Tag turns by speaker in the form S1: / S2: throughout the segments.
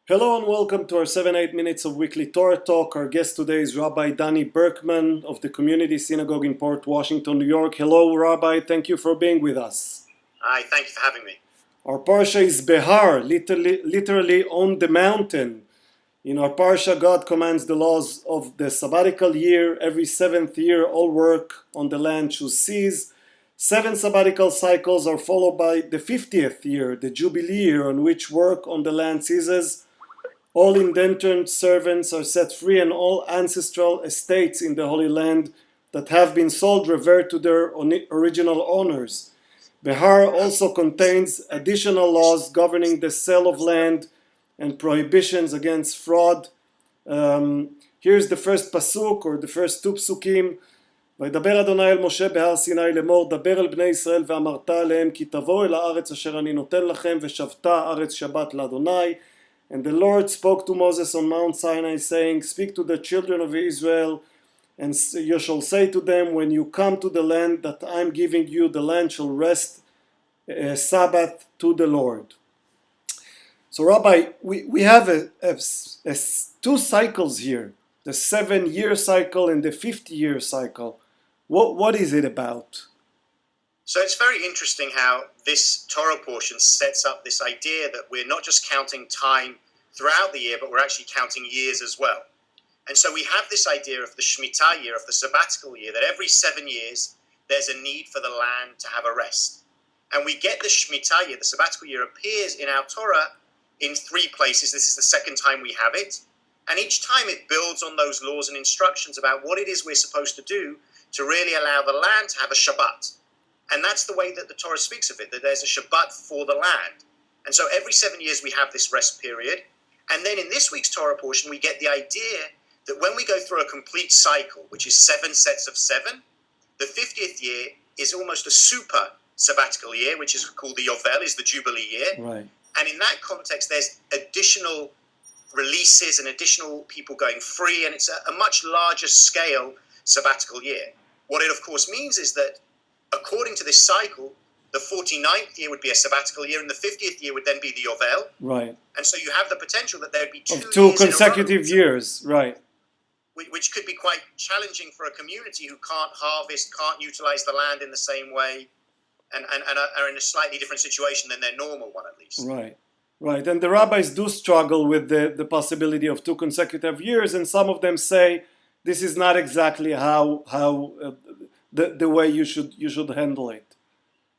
S1: Hello and welcome to our 7-8 minutes of weekly Torah talk. Our guest today is Rabbi Danny Burkeman of the Community Synagogue in Port Washington, New York. Hello, Rabbi. Thank you for being with us.
S2: Hi, thank you for having me.
S1: Our parsha is Behar, literally on the mountain. In our parsha, God commands the laws of the sabbatical year. Every seventh year, all work on the land should cease. 7 sabbatical cycles are followed by the 50th year, the Jubilee year, on which work on the land ceases. All indentured servants are set free, and all ancestral estates in the Holy Land that have been sold revert to their original owners. Behar also contains additional laws governing the sale of land and prohibitions against fraud. Here's the first pasuk, or the first two psukim. וידבר אדוני אל משה בהר סיני לאמור דבר אל בני ישראל ואמרת עליהם כי תבואו אל הארץ אשר אני נותן לכם ושבתה הארץ שבת לאדוני. And the Lord spoke to Moses on Mount Sinai, saying, Speak to the children of Israel, and you shall say to them, When you come to the land that I am giving you, the land shall rest Sabbath to the Lord. So, Rabbi, we have two cycles here, the 7-year cycle and the 50-year cycle. What is it about?
S2: So it's very interesting how this Torah portion sets up this idea that we're not just counting time throughout the year, but we're actually counting years as well. And so we have this idea of the Shemitah year, of the sabbatical year, that every 7 years there's a need for the land to have a rest. And we get the Shemitah year, the sabbatical year, appears in our Torah in 3 places. This is the second time we have it. And each time it builds on those laws and instructions about what it is we're supposed to do to really allow the land to have a Shabbat. And that's the way that the Torah speaks of it, that there's a Shabbat for the land. And so every 7 years we have this rest period. And then in this week's Torah portion, we get the idea that when we go through a complete cycle, which is 7 sets of 7, the 50th year is almost a super sabbatical year, which is called the Yovel, is the Jubilee year.
S1: Right.
S2: And in that context, there's additional releases and additional people going free, and it's a much larger scale sabbatical year. What it, of course, means is that according to this cycle, the 49th year would be a sabbatical year, and the 50th year would then be the Yovel.
S1: Right.
S2: And so you have the potential that there would be two
S1: Two
S2: years
S1: consecutive
S2: in a row,
S1: years, right.
S2: which could be quite challenging for a community who can't harvest, can't utilize the land in the same way, and are in a slightly different situation than their normal one, at least.
S1: Right. Right. And the rabbis do struggle with the possibility of 2 consecutive years, and some of them say this is not exactly how the way you should handle it.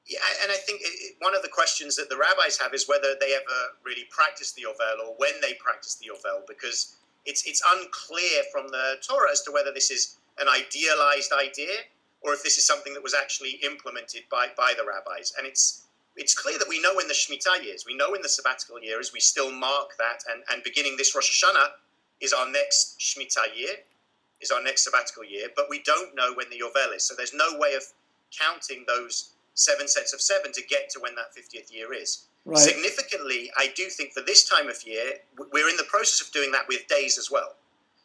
S2: Yeah, and I think one of the questions that the rabbis have is whether they ever really practice the Yovel or when they practice the Yovel, because it's unclear from the Torah as to whether this is an idealized idea or if this is something that was actually implemented by the rabbis. And it's clear that we know when the Shemitah year is, we know when the sabbatical year is, we still mark that, and beginning this Rosh Hashanah is our next Shemitah year, is our next sabbatical year, but we don't know when the Yovel is. So there's no way of counting those 7 sets of 7 to get to when that 50th year is. Right. Significantly, I do think for this time of year, we're in the process of doing that with days as well.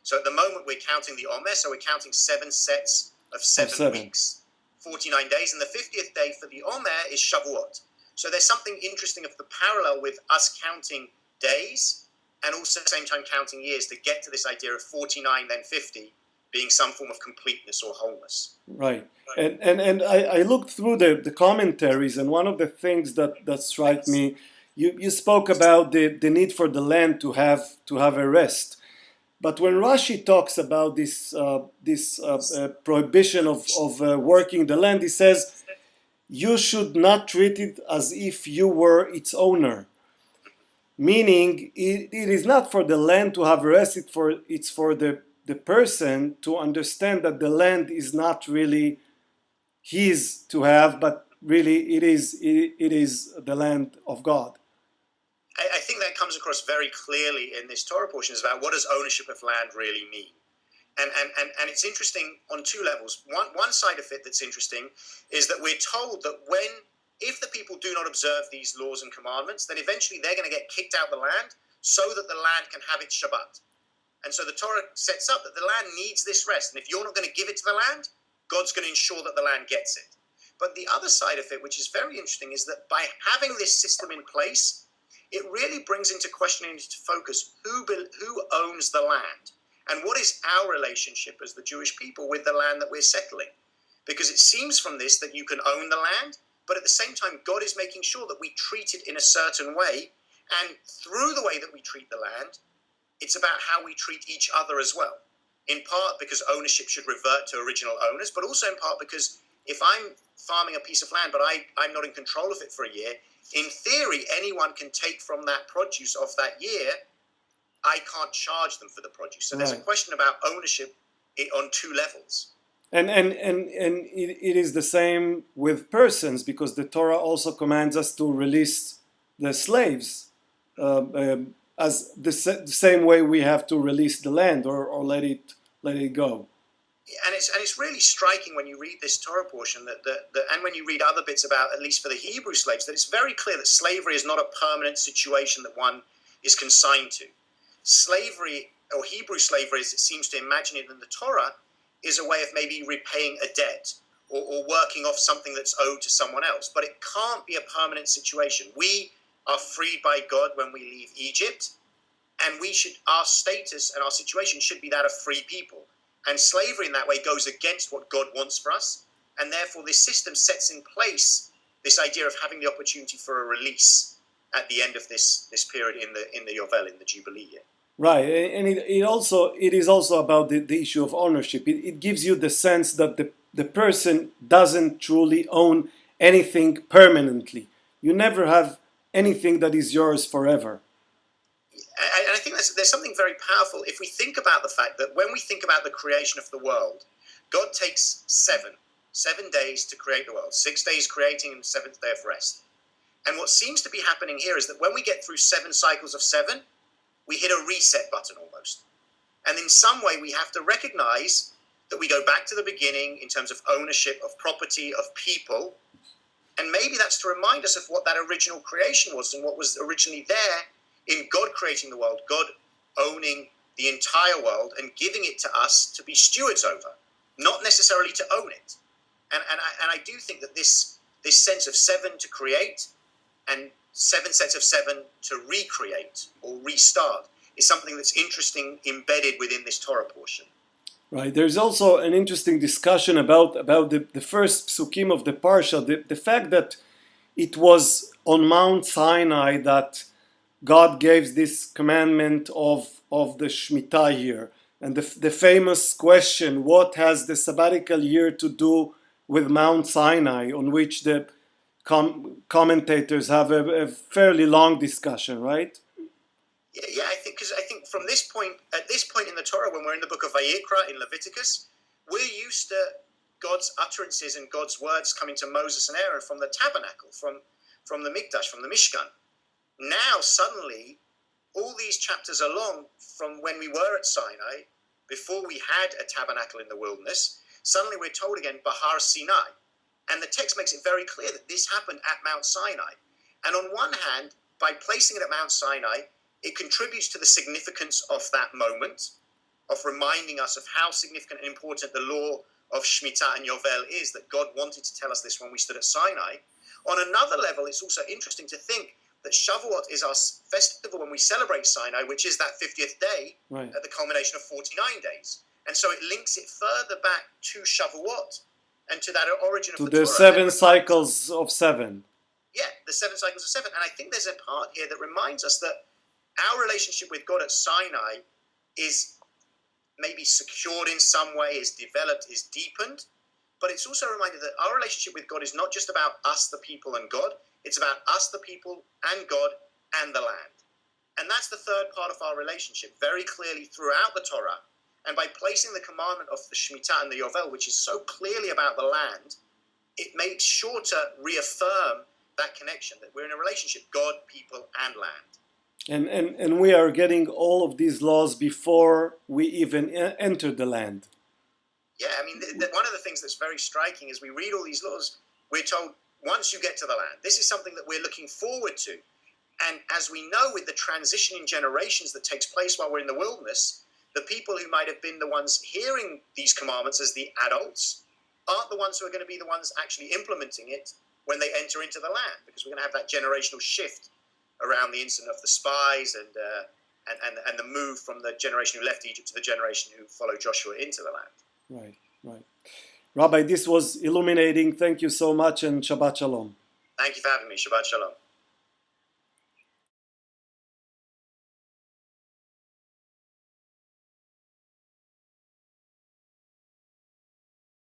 S2: So at the moment, we're counting the Omer, so we're counting 7 sets of 7 weeks, 49 days, and the 50th day for the Omer is Shavuot. So there's something interesting of the parallel with us counting days and also at the same time counting years to get to this idea of 49, then 50, being some form of completeness or wholeness.
S1: Right. And I looked through the commentaries, and one of the things that strike me, you spoke about the need for the land to have a rest. But when Rashi talks about this prohibition of working the land, he says, you should not treat it as if you were its owner. Meaning, it is not for the land to have a rest, it's for the person to understand that the land is not really his to have, but really it is the land of God.
S2: I think that comes across very clearly in this Torah portion, is about what does ownership of land really mean. And it's interesting on 2 levels. One side of it that's interesting is that we're told that if the people do not observe these laws and commandments, then eventually they're going to get kicked out of the land so that the land can have its Shabbat. And so the Torah sets up that the land needs this rest. And if you're not going to give it to the land, God's going to ensure that the land gets it. But the other side of it, which is very interesting, is that by having this system in place, it really brings into question and into focus who owns the land and what is our relationship as the Jewish people with the land that we're settling. Because it seems from this that you can own the land, but at the same time, God is making sure that we treat it in a certain way. And through the way that we treat the land, it's about how we treat each other as well. In part because ownership should revert to original owners, but also in part because if I'm farming a piece of land, but I'm not in control of it for a year, in theory, anyone can take from that produce of that year. I can't charge them for the produce. So there's a question about ownership on two levels.
S1: And it is the same with persons, because the Torah also commands us to release the slaves, as the same way we have to release the land or let it go.
S2: And it's really striking when you read this Torah portion that and when you read other bits about, at least for the Hebrew slaves, that it's very clear that slavery is not a permanent situation that one is consigned to. Slavery, or Hebrew slavery as it seems to imagine it in the Torah, is a way of maybe repaying a debt or working off something that's owed to someone else. But it can't be a permanent situation. We are freed by God when we leave Egypt, and our status and our situation should be that of free people. And slavery in that way goes against what God wants for us. And therefore this system sets in place this idea of having the opportunity for a release at the end of this period in the Yovel, in the Jubilee year.
S1: Right, and it is also about the issue of ownership. It gives you the sense that the person doesn't truly own anything permanently. You never have anything that is yours forever.
S2: And I think there's something very powerful if we think about the fact that when we think about the creation of the world, God takes 7 days to create the world, 6 days creating and the 7th day of rest. And what seems to be happening here is that when we get through 7 cycles of 7, we hit a reset button almost. And in some way, we have to recognize that we go back to the beginning in terms of ownership, of property, of people. And maybe that's to remind us of what that original creation was and what was originally there in God creating the world, God owning the entire world and giving it to us to be stewards over, not necessarily to own it. And I do think that this sense of 7 to create and 7 sets of 7 to recreate or restart is something that's interesting, embedded within this Torah portion.
S1: Right. There's also an interesting discussion about the first psukim of the Parsha, the fact that it was on Mount Sinai that God gave this commandment of the Shemitah year. And the famous question, what has the sabbatical year to do with Mount Sinai, on which the commentators have a fairly long discussion, right?
S2: Yeah, I think from this point, at this point in the Torah, when we're in the book of Vayikra in Leviticus, we're used to God's utterances and God's words coming to Moses and Aaron from the tabernacle, from the Mikdash, from the Mishkan. Now, suddenly, all these chapters along from when we were at Sinai, before we had a tabernacle in the wilderness, suddenly we're told again, Behar Sinai. And the text makes it very clear that this happened at Mount Sinai. And on one hand, by placing it at Mount Sinai, it contributes to the significance of that moment, of reminding us of how significant and important the law of Shemitah and Yovel is, that God wanted to tell us this when we stood at Sinai. On another level, it's also interesting to think that Shavuot is our festival when we celebrate Sinai, which is that 50th day,
S1: right,
S2: at the culmination of 49 days. And so it links it further back to Shavuot and to that origin of the Torah.
S1: To the 7 cycles of 7.
S2: Yeah, the 7 cycles of 7. And I think there's a part here that reminds us that our relationship with God at Sinai is maybe secured in some way, is developed, is deepened. But it's also a reminder that our relationship with God is not just about us, the people, and God. It's about us, the people, and God, and the land. And that's the third part of our relationship, very clearly throughout the Torah. And by placing the commandment of the Shemitah and the Yovel, which is so clearly about the land, it makes sure to reaffirm that connection, that we're in a relationship, God, people, and land.
S1: And we are getting all of these laws before we even enter the land.
S2: Yeah, I mean, one of the things that's very striking is we read all these laws, we're told, once you get to the land, this is something that we're looking forward to. And as we know, with the transition in generations that takes place while we're in the wilderness, the people who might have been the ones hearing these commandments as the adults aren't the ones who are going to be the ones actually implementing it when they enter into the land, because we're going to have that generational shift around the incident of the spies and the move from the generation who left Egypt to the generation who followed Joshua into the land.
S1: Right, right. Rabbi, this was illuminating. Thank you so much, and Shabbat Shalom.
S2: Thank you for having me. Shabbat Shalom.